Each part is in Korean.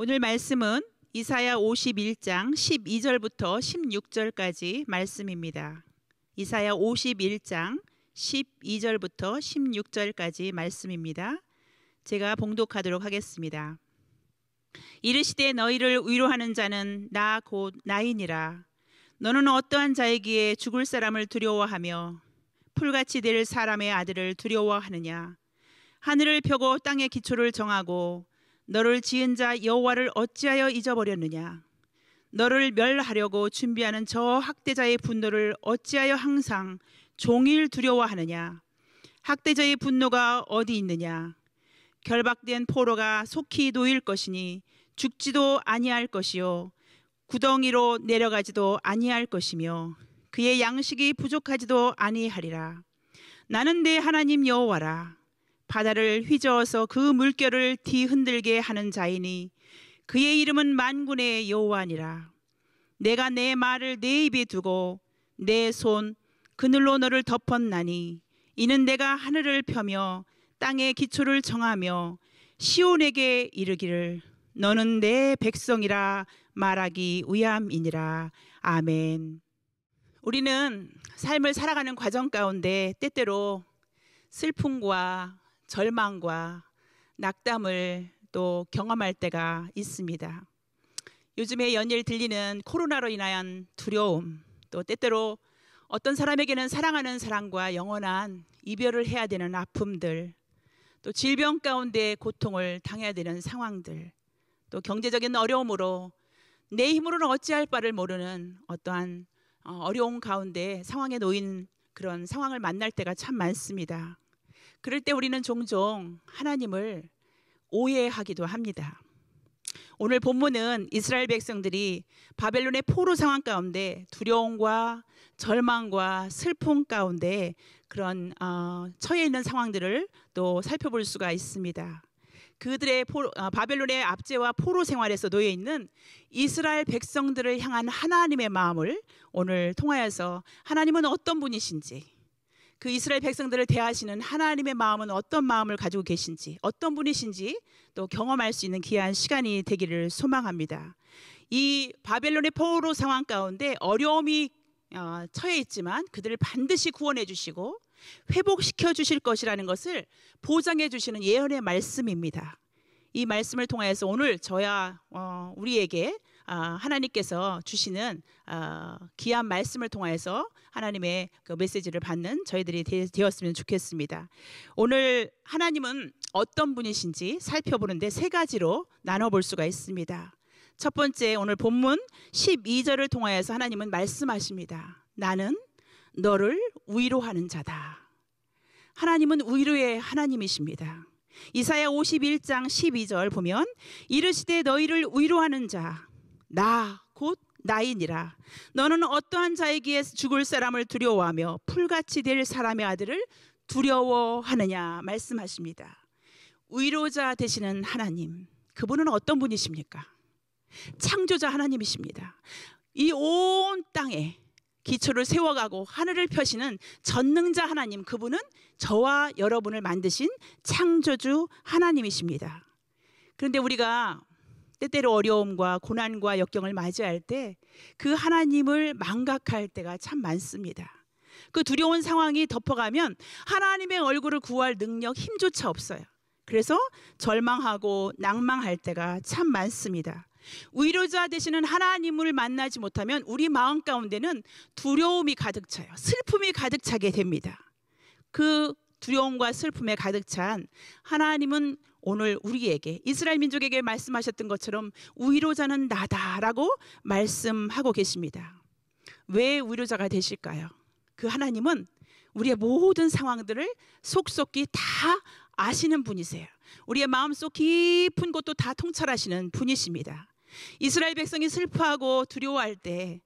오늘 말씀은 이사야 51장 12절부터 16절까지 말씀입니다. 이사야 51장 12절부터 16절까지 말씀입니다. 제가 봉독하도록 하겠습니다. 이르시되 너희를 위로하는 자는 나 곧 나이니라. 너는 어떠한 자이기에 죽을 사람을 두려워하며 풀같이 될 사람의 아들을 두려워하느냐. 하늘을 펴고 땅의 기초를 정하고 너를 지은 자 여호와를 어찌하여 잊어버렸느냐. 너를 멸하려고 준비하는 저 학대자의 분노를 어찌하여 항상 종일 두려워하느냐. 학대자의 분노가 어디 있느냐. 결박된 포로가 속히 놓일 것이니 죽지도 아니할 것이요 구덩이로 내려가지도 아니할 것이며 그의 양식이 부족하지도 아니하리라. 나는 내 하나님 여호와라. 바다를 휘저어서 그 물결을 뒤흔들게 하는 자이니 그의 이름은 만군의 여호와니라. 내가 내 말을 내 입에 두고 내 손 그늘로 너를 덮었나니 이는 내가 하늘을 펴며 땅의 기초를 정하며 시온에게 이르기를 너는 내 백성이라 말하기 위함이니라. 아멘. 우리는 삶을 살아가는 과정 가운데 때때로 슬픔과 절망과 낙담을 또 경험할 때가 있습니다. 요즘에 연일 들리는 코로나로 인한 두려움, 또 때때로 어떤 사람에게는 사랑하는 사람과 영원한 이별을 해야 되는 아픔들, 또 질병 가운데 고통을 당해야 되는 상황들, 또 경제적인 어려움으로 내 힘으로는 어찌할 바를 모르는 어떠한 어려움 가운데 상황에 놓인 그런 상황을 만날 때가 참 많습니다. 그럴 때 우리는 종종 하나님을 오해하기도 합니다. 오늘 본문은 이스라엘 백성들이 바벨론의 포로 상황 가운데 두려움과 절망과 슬픔 가운데 그런 처해 있는 상황들을 또 살펴볼 수가 있습니다. 그들의 바벨론의 압제와 포로 생활에서 놓여 있는 이스라엘 백성들을 향한 하나님의 마음을 오늘 통하여서 하나님은 어떤 분이신지, 그 이스라엘 백성들을 대하시는 하나님의 마음은 어떤 마음을 가지고 계신지, 어떤 분이신지 또 경험할 수 있는 귀한 시간이 되기를 소망합니다. 이 바벨론의 포로 상황 가운데 어려움이 처해 있지만 그들을 반드시 구원해 주시고 회복시켜 주실 것이라는 것을 보장해 주시는 예언의 말씀입니다. 이 말씀을 통해서 오늘 저야 우리에게 하나님께서 주시는 귀한 말씀을 통해서 하나님의 그 메시지를 받는 저희들이 되었으면 좋겠습니다. 오늘 하나님은 어떤 분이신지 살펴보는데 세 가지로 나눠볼 수가 있습니다. 첫 번째, 오늘 본문 12절을 통하여서 하나님은 말씀하십니다. 나는 너를 위로하는 자다. 하나님은 위로의 하나님이십니다. 이사야 51장 12절 보면 이르시되 너희를 위로하는 자 나 곧 나이니라. 너는 어떠한 자이기에 죽을 사람을 두려워하며 풀같이 될 사람의 아들을 두려워하느냐 말씀하십니다. 위로자 되시는 하나님, 그분은 어떤 분이십니까? 창조자 하나님이십니다. 이 온 땅에 기초를 세워가고 하늘을 펴시는 전능자 하나님, 그분은 저와 여러분을 만드신 창조주 하나님이십니다. 그런데 우리가 때때로 어려움과 고난과 역경을 맞이할 때 그 하나님을 망각할 때가 참 많습니다. 그 두려운 상황이 덮어가면 하나님의 얼굴을 구할 능력, 힘조차 없어요. 그래서 절망하고 낭망할 때가 참 많습니다. 위로자 되시는 하나님을 만나지 못하면 우리 마음 가운데는 두려움이 가득 차요. 슬픔이 가득 차게 됩니다. 그 두려움과 슬픔에 가득 찬 하나님은 오늘 우리에게, 이스라엘 민족에게 말씀하셨던 것처럼 위로자는 나다라고 말씀하고 계십니다. 왜 위로자가 되실까요? 그 하나님은 우리의 모든 상황들을 속속히 다 아시는 분이세요. 우리의 마음속 깊은 곳도 다 통찰하시는 분이십니다. 이스라엘 백성이 슬퍼하고 두려워할 때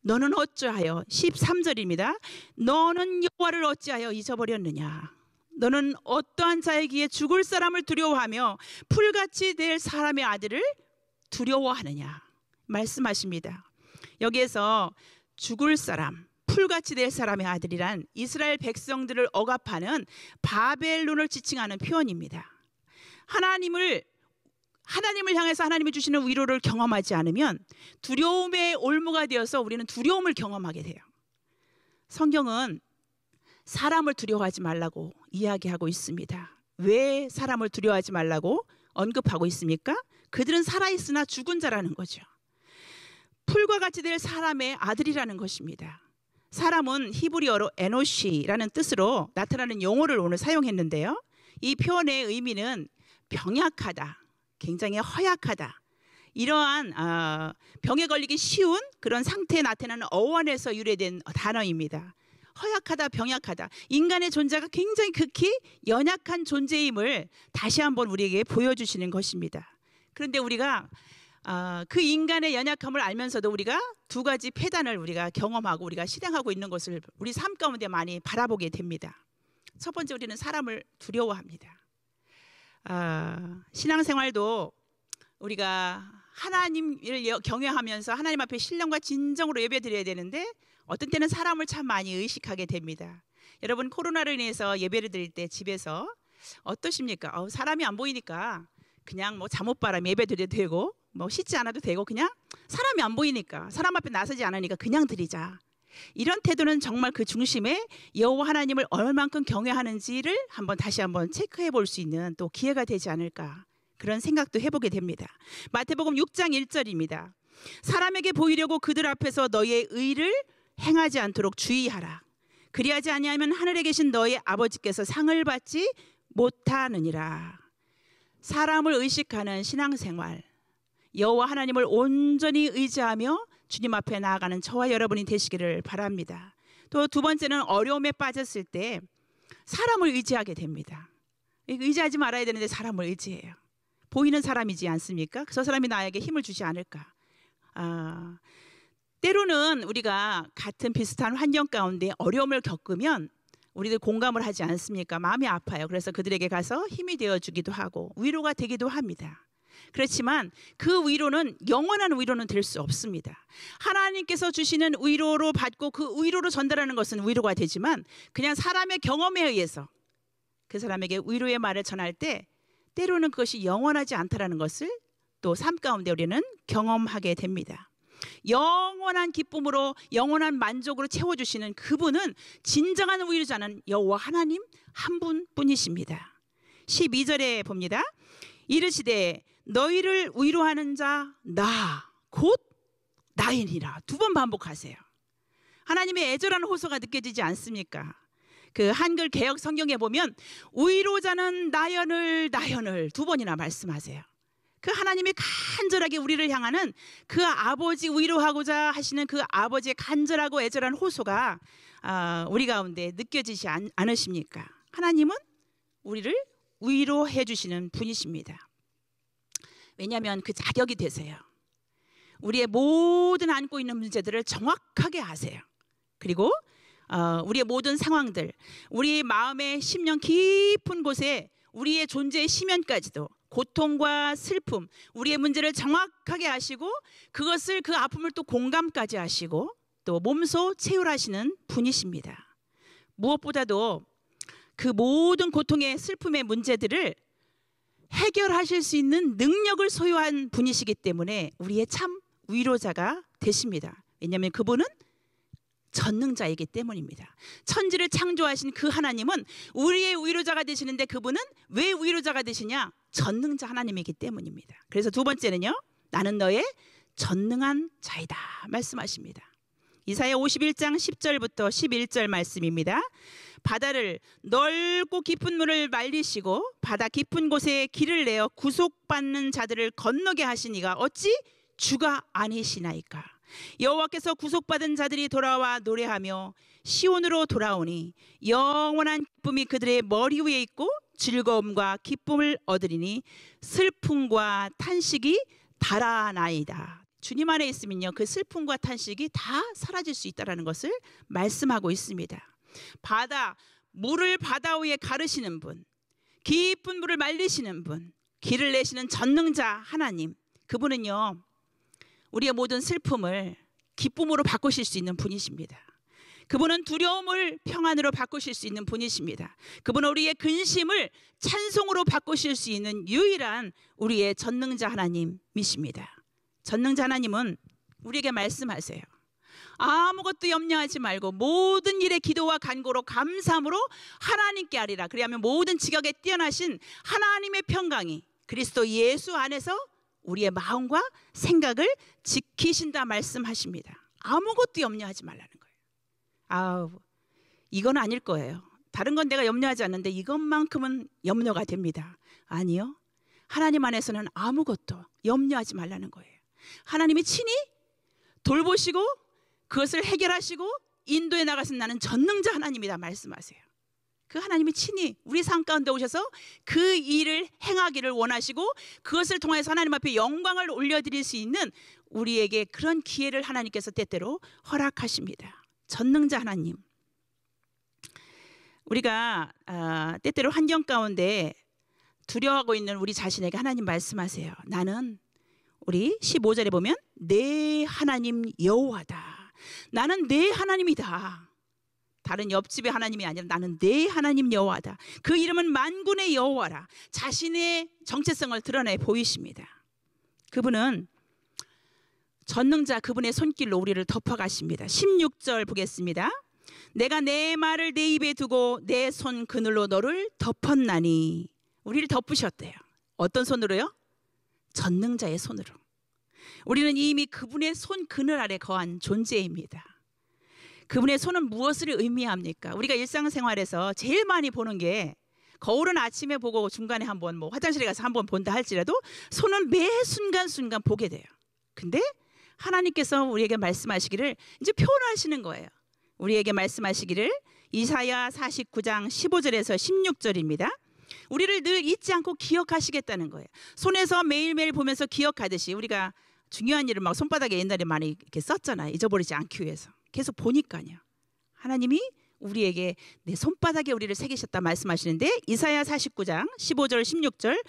너는 어찌하여, 13절입니다. 너는 여호와를 어찌하여 잊어버렸느냐. 너는 어떠한 자이기에 죽을 사람을 두려워하며 풀같이 될 사람의 아들을 두려워하느냐 말씀하십니다. 여기에서 죽을 사람, 풀같이 될 사람의 아들이란 이스라엘 백성들을 억압하는 바벨론을 지칭하는 표현입니다. 하나님을 하나님을 향해서 하나님이 주시는 위로를 경험하지 않으면 두려움의 올무가 되어서 우리는 두려움을 경험하게 돼요. 성경은 사람을 두려워하지 말라고 이야기하고 있습니다. 왜 사람을 두려워하지 말라고 언급하고 있습니까? 그들은 살아있으나 죽은 자라는 거죠. 풀과 같이 될 사람의 아들이라는 것입니다. 사람은 히브리어로 에노시라는 뜻으로 나타나는 용어를 오늘 사용했는데요. 이 표현의 의미는 병약하다, 굉장히 허약하다, 이러한 병에 걸리기 쉬운 그런 상태에 나타나는 어원에서 유래된 단어입니다. 허약하다, 병약하다, 인간의 존재가 굉장히 극히 연약한 존재임을 다시 한번 우리에게 보여주시는 것입니다. 그런데 우리가 그 인간의 연약함을 알면서도 우리가 두 가지 폐단을 우리가 경험하고 우리가 실행하고 있는 것을 우리 삶 가운데 많이 바라보게 됩니다. 첫 번째, 우리는 사람을 두려워합니다. 신앙생활도 우리가 하나님을 경외하면서 하나님 앞에 신령과 진정으로 예배드려야 되는데 어떤 때는 사람을 참 많이 의식하게 됩니다. 여러분, 코로나로 인해서 예배를 드릴 때 집에서 어떠십니까? 사람이 안 보이니까 그냥 뭐 잠옷바람 예배 드려도 되고 뭐 씻지 않아도 되고 그냥 사람이 안 보이니까, 사람 앞에 나서지 않으니까 그냥 드리자. 이런 태도는 정말 그 중심에 여호와 하나님을 얼만큼 경외하는지를 다시 한번 체크해 볼 수 있는 또 기회가 되지 않을까, 그런 생각도 해보게 됩니다. 마태복음 6장 1절입니다. 사람에게 보이려고 그들 앞에서 너희의 의를 행하지 않도록 주의하라. 그리하지 아니하면 하늘에 계신 너희 아버지께서 상을 받지 못하느니라. 사람을 의식하는 신앙생활, 여호와 하나님을 온전히 의지하며 주님 앞에 나아가는 저와 여러분이 되시기를 바랍니다. 또 두 번째는 어려움에 빠졌을 때 사람을 의지하게 됩니다. 의지하지 말아야 되는데 사람을 의지해요. 보이는 사람이지 않습니까? 저 사람이 나에게 힘을 주지 않을까. 때로는 우리가 같은 비슷한 환경 가운데 어려움을 겪으면 우리들 공감을 하지 않습니까? 마음이 아파요. 그래서 그들에게 가서 힘이 되어주기도 하고 위로가 되기도 합니다. 그렇지만 그 위로는 영원한 위로는 될 수 없습니다. 하나님께서 주시는 위로로 받고 그 위로로 전달하는 것은 위로가 되지만 그냥 사람의 경험에 의해서 그 사람에게 위로의 말을 전할 때 때로는 그것이 영원하지 않다라는 것을 또 삶 가운데 우리는 경험하게 됩니다. 영원한 기쁨으로 영원한 만족으로 채워주시는 그분은 진정한 위로자는 여호와 하나님 한 분뿐이십니다. 12절에 봅니다. 이르시되 너희를 위로하는 자 나 곧 나이니라. 두 번 반복하세요. 하나님의 애절한 호소가 느껴지지 않습니까? 그 한글 개역 성경에 보면 위로자는 나연을 두 번이나 말씀하세요. 그 하나님이 간절하게 우리를 향하는 그 아버지, 위로하고자 하시는 그 아버지의 간절하고 애절한 호소가 우리 가운데 느껴지지 않으십니까? 하나님은 우리를 위로해 주시는 분이십니다. 왜냐하면 그 자격이 되세요. 우리의 모든 안고 있는 문제들을 정확하게 아세요. 그리고 우리의 모든 상황들, 우리 마음의 심령 깊은 곳에 우리의 존재의 심연까지도 고통과 슬픔, 우리의 문제를 정확하게 아시고 그것을, 그 아픔을 또 공감까지 하시고 또 몸소 체휼하시는 분이십니다. 무엇보다도 그 모든 고통의 슬픔의 문제들을 해결하실 수 있는 능력을 소유한 분이시기 때문에 우리의 참 위로자가 되십니다. 왜냐하면 그분은 전능자이기 때문입니다. 천지를 창조하신 그 하나님은 우리의 위로자가 되시는데 그분은 왜 위로자가 되시냐? 전능자 하나님이기 때문입니다. 그래서 두 번째는요, 나는 너의 전능한 자이다 말씀하십니다. 이사야 51장 10절부터 11절 말씀입니다. 바다를 넓고 깊은 물을 말리시고 바다 깊은 곳에 길을 내어 구속받는 자들을 건너게 하신 이가 어찌 주가 아니시나이까. 여호와께서 구속받은 자들이 돌아와 노래하며 시온으로 돌아오니 영원한 기쁨이 그들의 머리 위에 있고 즐거움과 기쁨을 얻으리니 슬픔과 탄식이 달아나이다. 주님 안에 있으면요, 그 슬픔과 탄식이 다 사라질 수 있다는 것을 말씀하고 있습니다. 바다, 물을 바다 위에 가르시는 분, 깊은 물을 말리시는 분, 길을 내시는 전능자 하나님, 그분은요 우리의 모든 슬픔을 기쁨으로 바꾸실 수 있는 분이십니다. 그분은 두려움을 평안으로 바꾸실 수 있는 분이십니다. 그분은 우리의 근심을 찬송으로 바꾸실 수 있는 유일한 우리의 전능자 하나님이십니다. 전능자 하나님은 우리에게 말씀하세요. 아무것도 염려하지 말고 모든 일에 기도와 간구로 감사함으로 하나님께 아리라. 그리하면 모든 지각에 뛰어나신 하나님의 평강이 그리스도 예수 안에서 우리의 마음과 생각을 지키신다 말씀하십니다. 아무것도 염려하지 말라는 거예요. 이건 아닐 거예요. 다른 건 내가 염려하지 않는데 이것만큼은 염려가 됩니다. 아니요. 하나님 안에서는 아무것도 염려하지 말라는 거예요. 하나님이 친히 돌보시고 그것을 해결하시고 인도에 나가신 나는 전능자 하나님이다 말씀하세요. 그 하나님이 친히 우리 삶 가운데 오셔서 그 일을 행하기를 원하시고 그것을 통해서 하나님 앞에 영광을 올려드릴 수 있는 우리에게 그런 기회를 하나님께서 때때로 허락하십니다. 전능자 하나님. 우리가 때때로 환경 가운데 두려워하고 있는 우리 자신에게 하나님 말씀하세요. 나는 우리 15절에 보면 내 하나님 여호와다. 나는 내 하나님이다. 다른 옆집의 하나님이 아니라 나는 내 하나님 여호와다. 그 이름은 만군의 여호와라. 자신의 정체성을 드러내 보이십니다. 그분은 전능자 그분의 손길로 우리를 덮어가십니다. 16절 보겠습니다. 내가 내 말을 내 입에 두고 내 손 그늘로 너를 덮었나니. 우리를 덮으셨대요. 어떤 손으로요? 전능자의 손으로. 우리는 이미 그분의 손 그늘 아래 거한 존재입니다. 그분의 손은 무엇을 의미합니까? 우리가 일상생활에서 제일 많이 보는 게 거울은 아침에 보고 중간에 한번 화장실에 가서 한번 본다 할지라도 손은 매 순간순간 보게 돼요. 근데 하나님께서 우리에게 말씀하시기를 이제 표현하시는 거예요. 우리에게 말씀하시기를 이사야 49장 15절에서 16절입니다. 우리를 늘 잊지 않고 기억하시겠다는 거예요. 손에서 매일매일 보면서 기억하듯이 우리가 중요한 일을 막 손바닥에 옛날에 많이 이렇게 썼잖아요. 잊어버리지 않기 위해서. 계속 보니까요. 하나님이 우리에게 내 손바닥에 우리를 새기셨다 말씀하시는데 이사야 49장 15절 16절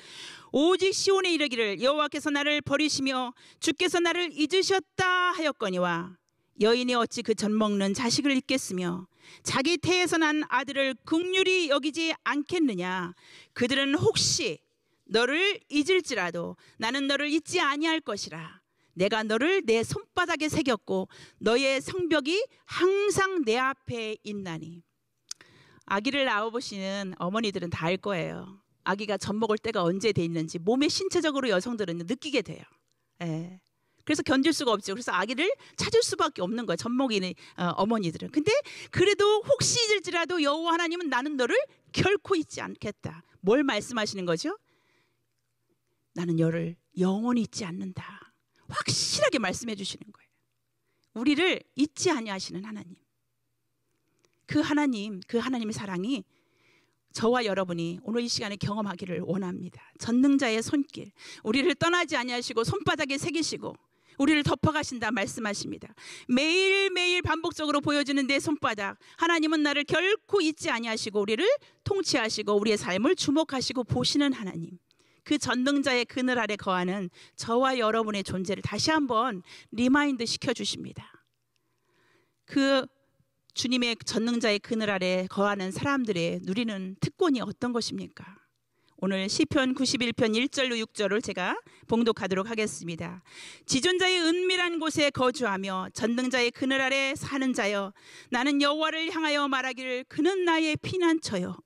오직 시온에 이르기를 여호와께서 나를 버리시며 주께서 나를 잊으셨다 하였거니와 여인이 어찌 그 젖 먹는 자식을 잊겠으며 자기 태에서 난 아들을 긍휼히 여기지 않겠느냐. 그들은 혹시 너를 잊을지라도 나는 너를 잊지 아니할 것이라. 내가 너를 내 손바닥에 새겼고 너의 성벽이 항상 내 앞에 있나니. 아기를 낳아보시는 어머니들은 다 알 거예요. 아기가 젖 먹을 때가 언제 돼 있는지 몸에 신체적으로 여성들은 느끼게 돼요. 그래서 견딜 수가 없죠. 그래서 아기를 찾을 수밖에 없는 거예요. 젖 먹이는 어머니들은. 근데 그래도 혹시 잊을지라도 여호와 하나님은 나는 너를 결코 잊지 않겠다. 뭘 말씀하시는 거죠? 나는 너를 영원히 잊지 않는다. 확실하게 말씀해 주시는 거예요. 우리를 잊지 아니하시는 하나님. 그 하나님의 사랑이 저와 여러분이 오늘 이 시간에 경험하기를 원합니다. 전능자의 손길, 우리를 떠나지 아니하시고 손바닥에 새기시고 우리를 덮어가신다 말씀하십니다. 매일매일 반복적으로 보여주는 내 손바닥, 하나님은 나를 결코 잊지 아니하시고 우리를 통치하시고 우리의 삶을 주목하시고 보시는 하나님. 그 전능자의 그늘 아래 거하는 저와 여러분의 존재를 다시 한번 리마인드 시켜주십니다. 그 주님의 전능자의 그늘 아래 거하는 사람들의 누리는 특권이 어떤 것입니까? 오늘 시편 91편 1절로 6절을 제가 봉독하도록 하겠습니다. 지존자의 은밀한 곳에 거주하며 전능자의 그늘 아래 사는 자여, 나는 여호와를 향하여 말하기를 그는 나의 피난처요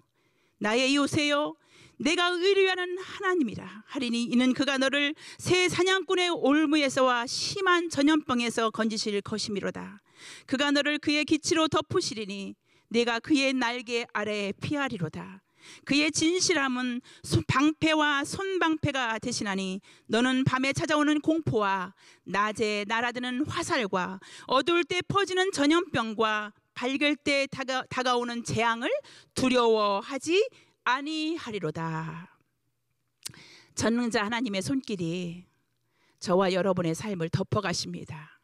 나의 요새요 내가 의뢰하는 하나님이라 하리니 이는 그가 너를 새 사냥꾼의 올무에서와 심한 전염병에서 건지실 것이미로다. 그가 너를 그의 기치로 덮으시리니 내가 그의 날개 아래에 피하리로다. 그의 진실함은 방패와 손방패가 되시나니 너는 밤에 찾아오는 공포와 낮에 날아드는 화살과 어두울 때 퍼지는 전염병과 밝을 때 다가오는 재앙을 두려워하지 아니하리로다. 전능자 하나님의 손길이 저와 여러분의 삶을 덮어가십니다.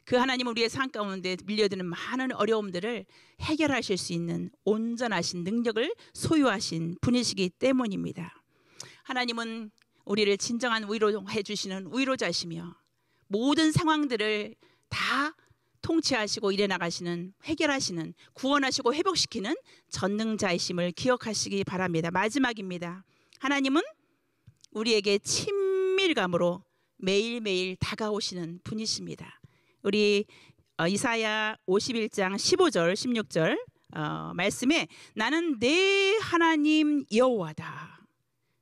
그 하나님은 우리의 삶 가운데 밀려드는 많은 어려움들을 해결하실 수 있는 온전하신 능력을 소유하신 분이시기 때문입니다. 하나님은 우리를 진정한 위로해 주시는 위로자시며 모든 상황들을 다 통치하시고 일해 나가시는, 해결하시는, 구원하시고 회복시키는 전능자이심을 기억하시기 바랍니다. 마지막입니다. 하나님은 우리에게 친밀감으로 매일매일 다가오시는 분이십니다. 우리 이사야 51장 15절 16절 말씀에 나는 내 하나님 여호와다.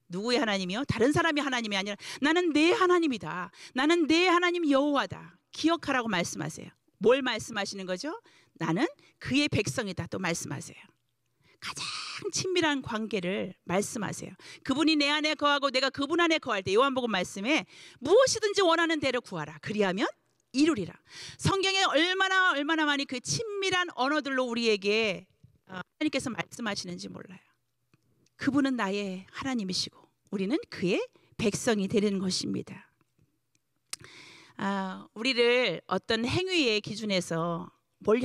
누구의 하나님이요? 다른 사람이 하나님이 아니라 나는 내 하나님이다. 나는 내 하나님 여호와다. 기억하라고 말씀하세요. 뭘 말씀하시는 거죠? 나는 그의 백성이다 또 말씀하세요. 가장 친밀한 관계를 말씀하세요. 그분이 내 안에 거하고 내가 그분 안에 거할 때 요한복음 말씀에 무엇이든지 원하는 대로 구하라. 그리하면 이루리라. 성경에 얼마나 많이 그 친밀한 언어들로 우리에게 하나님께서 말씀하시는지 몰라요. 그분은 나의 하나님이시고 우리는 그의 백성이 되는 것입니다. 우리를 어떤 행위의 기준에서 뭘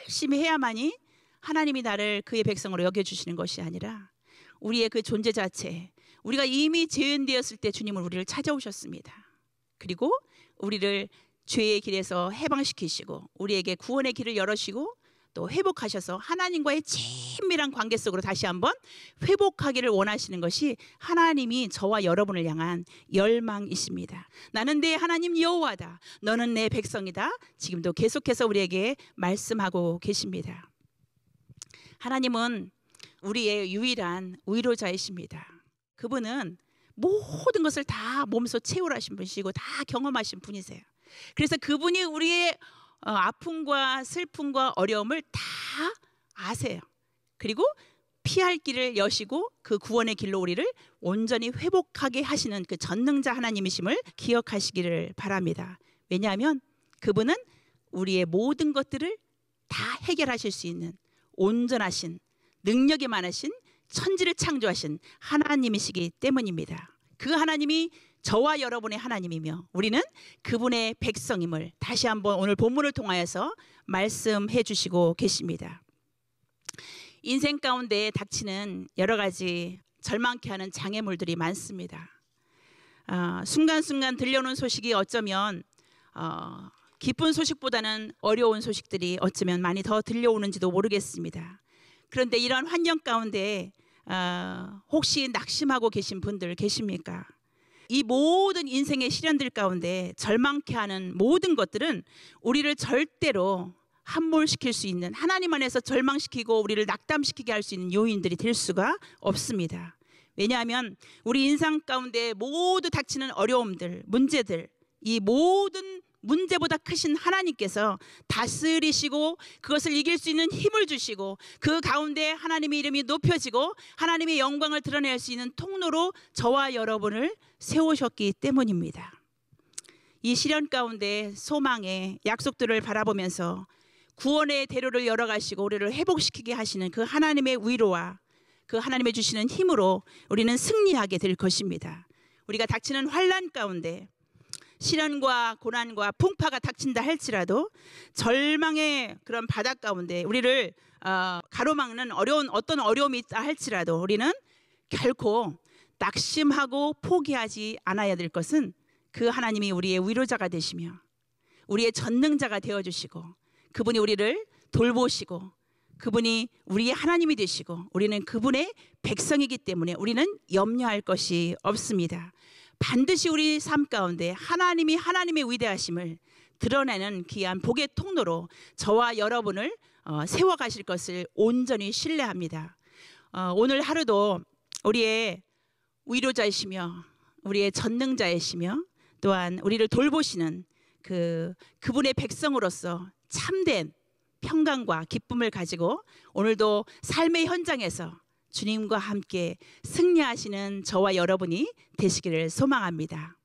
열심히 해야만이 하나님이 나를 그의 백성으로 여겨주시는 것이 아니라 우리의 그 존재 자체, 우리가 이미 죄인되었을 때 주님은 우리를 찾아오셨습니다. 그리고 우리를 죄의 길에서 해방시키시고 우리에게 구원의 길을 열으시고 또 회복하셔서 하나님과의 친밀한 관계 속으로 다시 한번 회복하기를 원하시는 것이 하나님이 저와 여러분을 향한 열망이십니다. 나는 내 하나님 여호와다. 너는 내 백성이다. 지금도 계속해서 우리에게 말씀하고 계십니다. 하나님은 우리의 유일한 위로자이십니다. 그분은 모든 것을 다 몸소 채우라신 분이시고 다 경험하신 분이세요. 그래서 그분이 우리의 아픔과 슬픔과 어려움을 다 아세요. 그리고 피할 길을 여시고 그 구원의 길로 우리를 온전히 회복하게 하시는 그 전능자 하나님이심을 기억하시기를 바랍니다. 왜냐하면 그분은 우리의 모든 것들을 다 해결하실 수 있는 온전하신 능력이 많으신 천지를 창조하신 하나님이시기 때문입니다. 그 하나님이 저와 여러분의 하나님이며 우리는 그분의 백성임을 다시 한번 오늘 본문을 통하여서 말씀해 주시고 계십니다. 인생 가운데 닥치는 여러 가지 절망케 하는 장애물들이 많습니다. 순간순간 들려오는 소식이 어쩌면 기쁜 소식보다는 어려운 소식들이 어쩌면 많이 더 들려오는지도 모르겠습니다. 그런데 이런 환경 가운데 혹시 낙심하고 계신 분들 계십니까? 이 모든 인생의 시련들 가운데 절망케 하는 모든 것들은 우리를 절대로 함몰시킬 수 있는, 하나님 안에서 절망시키고 우리를 낙담시키게 할 수 있는 요인들이 될 수가 없습니다. 왜냐하면 우리 인생 가운데 모두 닥치는 어려움들, 문제들, 이 모든 문제보다 크신 하나님께서 다스리시고 그것을 이길 수 있는 힘을 주시고 그 가운데 하나님의 이름이 높여지고 하나님의 영광을 드러낼 수 있는 통로로 저와 여러분을 세우셨기 때문입니다. 이 시련 가운데 소망의 약속들을 바라보면서 구원의 대로를 열어가시고 우리를 회복시키게 하시는 그 하나님의 위로와 그 하나님의 주시는 힘으로 우리는 승리하게 될 것입니다. 우리가 닥치는 환난 가운데 시련과 고난과 풍파가 닥친다 할지라도 절망의 그런 바닥 가운데 우리를 가로막는 어떤 어려움이 있다 할지라도 우리는 결코 낙심하고 포기하지 않아야 될 것은 그 하나님이 우리의 위로자가 되시며 우리의 전능자가 되어주시고 그분이 우리를 돌보시고 그분이 우리의 하나님이 되시고 우리는 그분의 백성이기 때문에 우리는 염려할 것이 없습니다. 반드시 우리 삶 가운데 하나님이 하나님의 위대하심을 드러내는 귀한 복의 통로로 저와 여러분을 세워가실 것을 온전히 신뢰합니다. 오늘 하루도 우리의 위로자이시며 우리의 전능자이시며 또한 우리를 돌보시는 그분의 백성으로서 참된 평강과 기쁨을 가지고 오늘도 삶의 현장에서 주님과 함께 승리하시는 저와 여러분이 되시기를 소망합니다.